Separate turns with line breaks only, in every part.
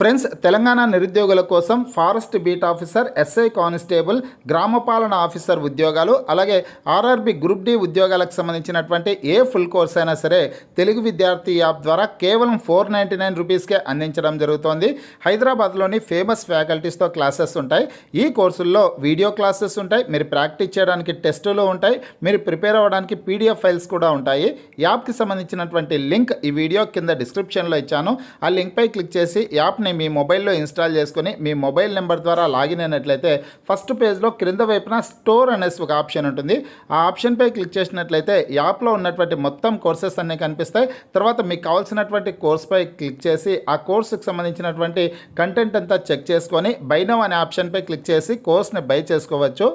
Friends, Telangana నిరుద్యోగుల కోసం forest beat officer, SI constable, గ్రామపాలన ఆఫీసర్ ఉద్యోగాలు, అలాగే ఆర్ఆర్బి గ్రూప్ డి ఉద్యోగాలకు సంబంధించినటువంటి ఏ ఫుల్ కోర్స్ అయినా సరే తెలుగు విద్యార్థి యాప్ ద్వారా కేవలం 499 రూపీస్కే అందించడం జరుగుతోంది. హైదరాబాద్లోని ఫేమస్ ఫ్యాకల్టీస్తో క్లాసెస్ ఉంటాయి. ఈ కోర్సుల్లో వీడియో క్లాసెస్ ఉంటాయి, మీరు ప్రాక్టీస్ చేయడానికి టెస్టులు ఉంటాయి, మీరు ప్రిపేర్ అవ్వడానికి పీడిఎఫ్ ఫైల్స్ కూడా ఉంటాయి. యాప్కి సంబంధించినటువంటి లింక్ ఈ వీడియో కింద డిస్క్రిప్షన్లో ఇచ్చాను. ఆ లింక్పై క్లిక్ చేసి యాప్ని మీ మొబైల్లో ఇన్స్టాల్ చేసుకుని మీ మొబైల్ నెంబర్ ద్వారా లాగిన్ అయినట్లయితే ఫస్ట్ పేజ్లో క్రింద వైపున స్టోర్ అనేసి ఒక ఆప్షన్ ఉంటుంది. ఆ ఆప్షన్పై క్లిక్ చేసినట్లయితే యాప్లో ఉన్నటువంటి మొత్తం కోర్సెస్ అన్నీ కనిపిస్తాయి. తర్వాత మీకు కావాల్సినటువంటి కోర్స్పై క్లిక్ చేసి ఆ కోర్సుకు సంబంధించినటువంటి కంటెంట్ అంతా చెక్ చేసుకొని బై నౌ అనే ఆప్షన్పై క్లిక్ చేసి కోర్స్ని బై చేసుకోవచ్చు.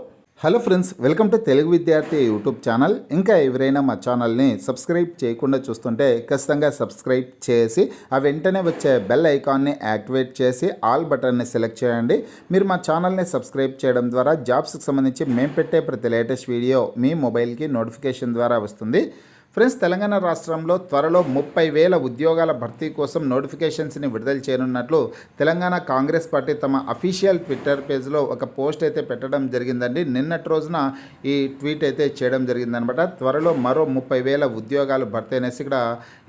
Hello friends, welcome to Telugu విద్యార్థి యూట్యూబ్ ఛానల్. ఇంకా ఎవరైనా మా ఛానల్ని సబ్స్క్రైబ్ చేయకుండా చూస్తుంటే ఖచ్చితంగా సబ్స్క్రైబ్ చేసి ఆ వెంటనే వచ్చే బెల్ ఐకాన్ని యాక్టివేట్ చేసి ఆల్ బటన్ని సెలెక్ట్ చేయండి. మీరు మా ఛానల్ని సబ్స్క్రైబ్ చేయడం ద్వారా జాబ్స్కి సంబంధించి మేము పెట్టే ప్రతి లేటెస్ట్ వీడియో మీ మొబైల్కి నోటిఫికేషన్ ద్వారా వస్తుంది. ఫ్రెండ్స్, తెలంగాణ రాష్ట్రంలో త్వరలో 30,000 ఉద్యోగాల భర్తీ కోసం నోటిఫికేషన్స్ని విడుదల చేయనున్నట్లు తెలంగాణ కాంగ్రెస్ పార్టీ తమ అఫీషియల్ ట్విట్టర్ పేజ్లో ఒక పోస్ట్ అయితే పెట్టడం జరిగిందండి. నిన్నటి రోజున ఈ ట్వీట్ అయితే చేయడం జరిగిందనమాట. త్వరలో మరో 30,000 ఉద్యోగాలు భర్తీ అనేసి ఇక్కడ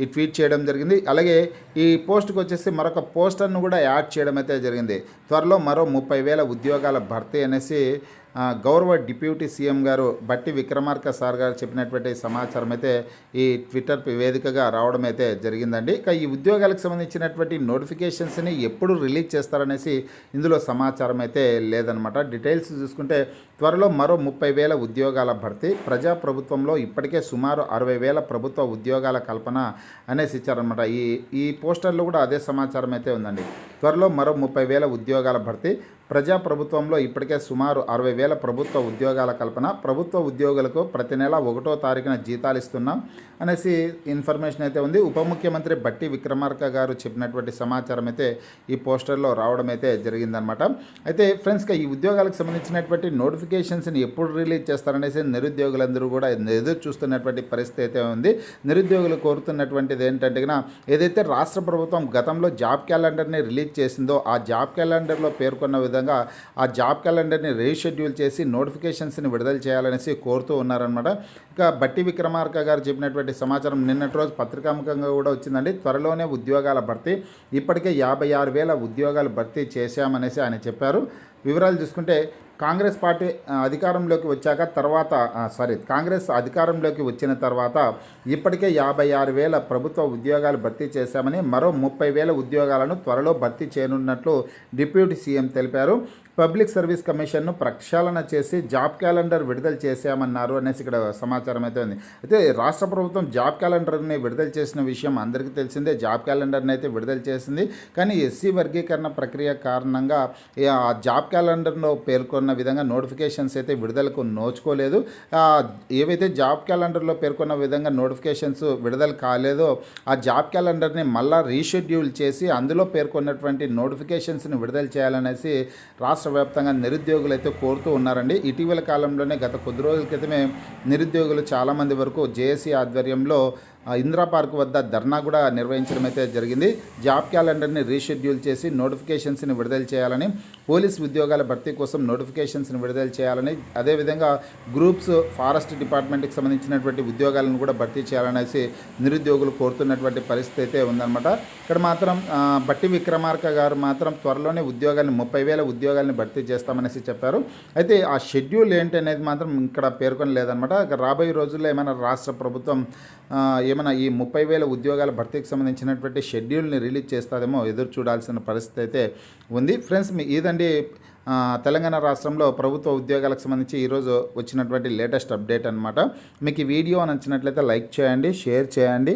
ఈ ట్వీట్ చేయడం జరిగింది. అలాగే ఈ పోస్ట్కి వచ్చేసి మరొక పోస్టర్ను కూడా యాడ్ చేయడం అయితే జరిగింది. త్వరలో మరో 30,000 ఉద్యోగాల భర్తీ అనేసి గౌరవ డిప్యూటీ సీఎం గారు బట్టి విక్రమార్క సార్ గారు చెప్పినటువంటి సమాచారం అయితే ఈ ట్విట్టర్ వేదికగా రావడం అయితే జరిగిందండి. ఇక ఈ ఉద్యోగాలకు సంబంధించినటువంటి నోటిఫికేషన్స్ని ఎప్పుడు రిలీజ్ చేస్తారనేసి ఇందులో సమాచారం అయితే లేదనమాట. డీటెయిల్స్ చూసుకుంటే త్వరలో మరో 30,000 ఉద్యోగాల భర్తీ, ప్రజాప్రభుత్వంలో ఇప్పటికే సుమారు 60,000 ప్రభుత్వ ఉద్యోగాల కల్పన అనేసి ఇచ్చారనమాట. ఈ పోస్టర్లో కూడా అదే సమాచారం అయితే ఉందండి. త్వరలో మరో 30,000 ఉద్యోగాల భర్తీ, ప్రజాప్రభుత్వంలో ఇప్పటికే సుమారు 60,000 ప్రభుత్వ ఉద్యోగాల కల్పన, ప్రభుత్వ ఉద్యోగులకు ప్రతి నెల 1వ తారీఖున జీతాలు ఇస్తున్నాం అనేసి ఇన్ఫర్మేషన్ అయితే ఉంది. ఉప ముఖ్యమంత్రి బట్టి విక్రమార్క గారు చెప్పినటువంటి సమాచారం అయితే ఈ పోస్టర్లో రావడం అయితే జరిగిందనమాట. అయితే ఫ్రెండ్స్గా ఈ ఉద్యోగాలకు సంబంధించినటువంటి నోటిఫికేషన్స్ని ఎప్పుడు రిలీజ్ చేస్తారనేసి నిరుద్యోగులందరూ కూడా ఎదురు చూస్తున్నటువంటి పరిస్థితి అయితే ఉంది. నిరుద్యోగులు కోరుతున్నటువంటిది ఏంటంటే ఏదైతే రాష్ట్ర ప్రభుత్వం గతంలో జాబ్ క్యాలెండర్ని రిలీజ్ చేసిందో ఆ జాబ్ క్యాలెండర్లో పేర్కొన్న విధంగా ఆ జాబ్ క్యాలెండర్ని రీషెడ్యూల్ చేసి నోటిఫికేషన్స్ని విడుదల చేయాలనేసి కోరుతూ ఉన్నారనమాట. ఇక బట్టి విక్రమార్క గారు చెప్పినటువంటి సమాచారం నిన్నటి రోజు పత్రికాముఖంగా కూడా వచ్చిందండి. త్వరలోనే ఉద్యోగాల భర్తీ, ఇప్పటికే 56,000 ఉద్యోగాలు భర్తీ చేశామనేసి ఆయన చెప్పారు. వివరాలు చూసుకుంటే కాంగ్రెస్ పార్టీ అధికారంలోకి వచ్చాక కాంగ్రెస్ అధికారంలోకి వచ్చిన తర్వాత ఇప్పటికే 56,000 ప్రభుత్వ ఉద్యోగాలు భర్తీ చేశామని, మరో 30,000 ఉద్యోగాలను త్వరలో భర్తీ చేయనున్నట్లు డిప్యూటీ సీఎం తెలిపారు. పబ్లిక్ సర్వీస్ కమిషన్ను ప్రక్షాళన చేసి జాబ్ క్యాలెండర్ విడుదల చేశామన్నారు అనేసి ఇక్కడ సమాచారం అయితే ఉంది. అయితే రాష్ట్ర ప్రభుత్వం జాబ్ క్యాలెండర్ని విడుదల చేసిన విషయం అందరికీ తెలిసిందే. జాబ్ క్యాలెండర్ని అయితే విడుదల చేసింది. కానీ ఎస్సీ వర్గీకరణ ప్రక్రియ కారణంగా ఆ జాబ్ క్యాలెండర్లో పేర్కొన్న విధంగా నోటిఫికేషన్స్ అయితే విడుదలకు నోచుకోలేదు. ఏవైతే జాబ్ క్యాలెండర్లో పేర్కొన్న విధంగా నోటిఫికేషన్స్ విడుదల కాలేదో ఆ జాబ్ క్యాలెండర్ని మళ్ళా రీషెడ్యూల్ చేసి అందులో పేర్కొన్నటువంటి నోటిఫికేషన్స్ని విడుదల చేయాలనేసి రాష్ట్ర వ్యాప్తంగా నిరుద్యోగులు అయితే కోరుతూ ఉన్నారండి. ఇటీవల కాలంలోనే గత కొద్ది రోజుల క్రితమే నిరుద్యోగులు చాలామంది వరకు జేఏసీ ఆధ్వర్యంలో ఇందిరా పార్క్ వద్ద ధర్నా కూడా నిర్వహించడం అయితే జరిగింది. జాబ్ క్యాలెండర్ని రీషెడ్యూల్ చేసి నోటిఫికేషన్స్ని విడుదల చేయాలని, పోలీస్ ఉద్యోగాల భర్తీ కోసం నోటిఫికేషన్స్ని విడుదల చేయాలని, అదేవిధంగా గ్రూప్స్, ఫారెస్ట్ డిపార్ట్మెంట్కి సంబంధించినటువంటి ఉద్యోగాలను కూడా భర్తీ చేయాలనేసి నిరుద్యోగులు కోరుతున్నటువంటి పరిస్థితి అయితే ఉందన్నమాట. ఇక్కడ మాత్రం బట్టి విక్రమార్క గారు మాత్రం త్వరలోనే 30,000 ఉద్యోగాలను భర్తీ చేస్తామనేసి చెప్పారు. అయితే ఆ షెడ్యూల్ ఏంటి అనేది మాత్రం ఇక్కడ పేర్కొనలేదన్నమాట. రాబోయే రోజుల్లో ఏమైనా రాష్ట్ర ప్రభుత్వం ఏమైనా ఈ 30,000 ఉద్యోగాల భర్తీకి సంబంధించినటువంటి షెడ్యూల్ని రిలీజ్ చేస్తాదేమో ఎదురు చూడాల్సిన పరిస్థితి అయితే ఉంది. ఫ్రెండ్స్, ఇదండి తెలంగాణ రాష్ట్రంలో ప్రభుత్వ ఉద్యోగాలకు సంబంధించి ఈరోజు వచ్చినటువంటి లేటెస్ట్ అప్డేట్ అనమాట. మీకు ఈ వీడియో నచ్చినట్లయితే లైక్ చేయండి, షేర్ చేయండి.